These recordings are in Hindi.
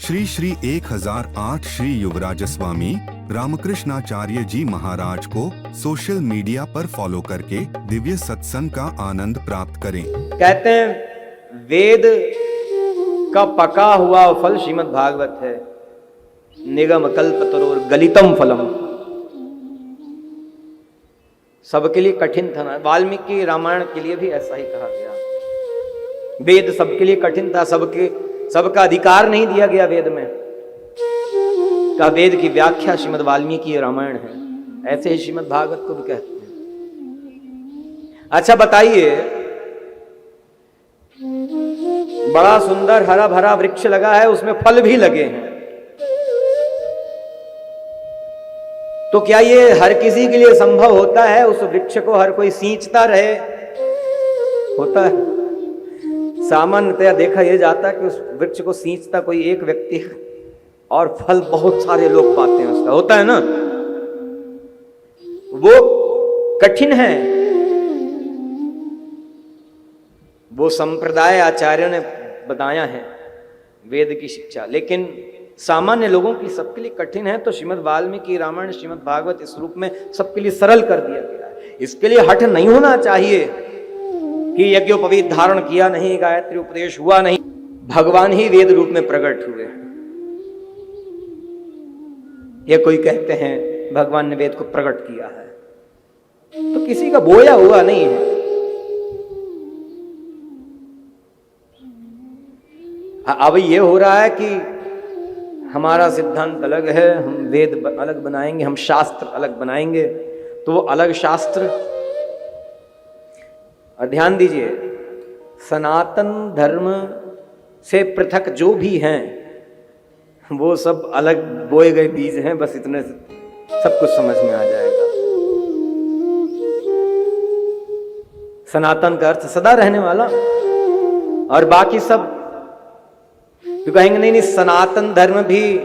श्री श्री 1008 श्री युवराज स्वामी रामकृष्णाचार्य जी महाराज को सोशल मीडिया पर फॉलो करके दिव्य सत्संग का आनंद प्राप्त करें। कहते हैं वेद का पका हुआ फल श्रीमद् भागवत है, निगम कल्पतरोर गलितम फलम। सबके लिए कठिन था ना, वाल्मीकि रामायण के लिए भी ऐसा ही कहा गया। वेद सबके लिए कठिन था, सबका अधिकार नहीं दिया गया वेद में। का वेद की व्याख्या श्रीमद् वाल्मीकि रामायण है, ऐसे ही श्रीमद् भागवत को भी कहते हैं। अच्छा बताइए, बड़ा सुंदर हरा भरा वृक्ष लगा है, उसमें फल भी लगे हैं, तो क्या ये हर किसी के लिए संभव होता है उस वृक्ष को हर कोई सींचता रहे? होता है? सामान्यतया देखा यह जाता है कि उस वृक्ष को सींचता कोई एक व्यक्ति और फल बहुत सारे लोग पाते हैं उसका, होता है ना? वो कठिन है, वो संप्रदाय आचार्यों ने बताया है वेद की शिक्षा, लेकिन सामान्य लोगों की सबके लिए कठिन है। तो श्रीमद् वाल्मीकि रामायण श्रीमद् भागवत इस रूप में सबके लिए सरल कर दिया गया है। इसके लिए हठ नहीं होना चाहिए कि यज्ञोपवीत धारण किया नहीं, गायत्री उपदेश हुआ नहीं, भगवान ही वेद रूप में प्रकट हुए। ये कोई कहते हैं भगवान ने वेद को प्रकट किया है, तो किसी का बोया हुआ नहीं है। अब ये हो रहा है कि हमारा सिद्धांत अलग है, हम वेद अलग बनाएंगे, हम शास्त्र अलग बनाएंगे, तो वो अलग शास्त्र। और ध्यान दीजिए, सनातन धर्म से पृथक जो भी हैं वो सब अलग बोए गए बीज हैं, बस इतने सब कुछ समझ में आ जाएगा। सनातन का अर्थ सदा रहने वाला, और बाकी सब तो कहेंगे नहीं नहीं, सनातन धर्म भी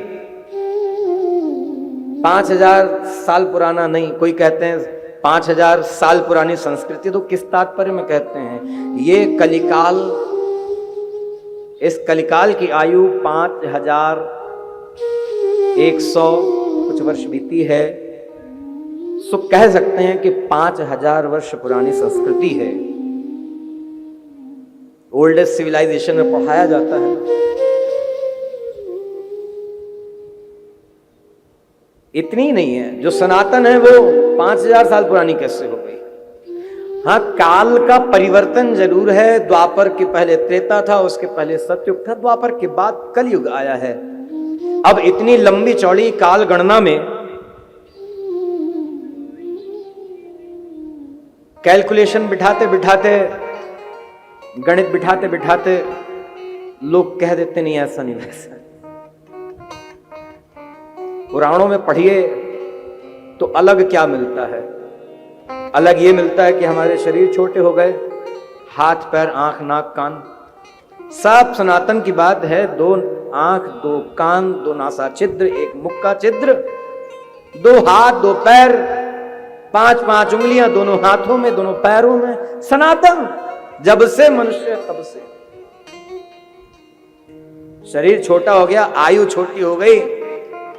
5000 साल पुराना नहीं। कोई कहते हैं 5000 साल पुरानी संस्कृति, तो किस तात्पर्य में कहते हैं? ये कलिकाल, इस कलिकाल की आयु 5100 कुछ वर्ष बीती है, सो कह सकते हैं कि 5000 वर्ष पुरानी संस्कृति है। ओल्डेस्ट सिविलाइजेशन में पढ़ाया जाता है। इतनी नहीं है, जो सनातन है वो 5000 साल पुरानी कैसे हो गई? हाँ, काल का परिवर्तन जरूर है। द्वापर के पहले त्रेता था, उसके पहले सतयुग था, द्वापर के बाद कलयुग आया है। अब इतनी लंबी चौड़ी काल गणना में कैलकुलेशन बिठाते बिठाते, गणित बिठाते बिठाते लोग कह देते नहीं ऐसा नहीं वैसा। पुराणों में पढ़िए तो अलग क्या मिलता है? अलग ये मिलता है कि हमारे शरीर छोटे हो गए, हाथ पैर आंख नाक कान सब सनातन की बात है। 2 आंख 2 कान 2 नासा छिद्र 1 मुख का छिद्र, 2 हाथ 2 पैर 5 उंगलियां दोनों हाथों में दोनों पैरों में। सनातन जब से मनुष्य तब से। शरीर छोटा हो गया, आयु छोटी हो गई,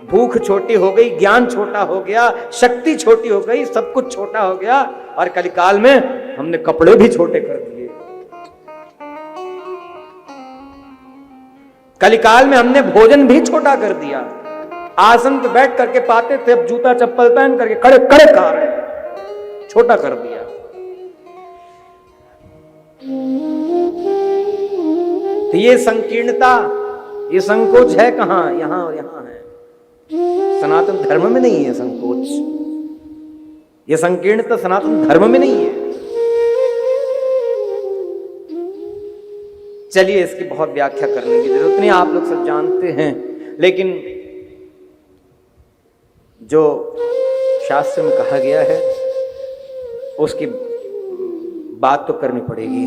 भूख छोटी हो गई, ज्ञान छोटा हो गया, शक्ति छोटी हो गई, सब कुछ छोटा हो गया। और कलिकाल में हमने कपड़े भी छोटे कर दिए। कलिकाल में हमने भोजन भी छोटा कर दिया। आसन पे बैठ करके पाते थे, अब जूता चप्पल पहन करके खड़े खड़े खा रहे हैं, छोटा कर दिया। तो ये संकीर्णता, ये संकोच है कहां? यहां और यहां है। सनातन धर्म में नहीं है संकोच, यह संकीर्णता सनातन धर्म में नहीं है। चलिए, इसकी बहुत व्याख्या करने की जरूरत नहीं, आप लोग सब जानते हैं, लेकिन जो शास्त्र में कहा गया है उसकी बात तो करनी पड़ेगी।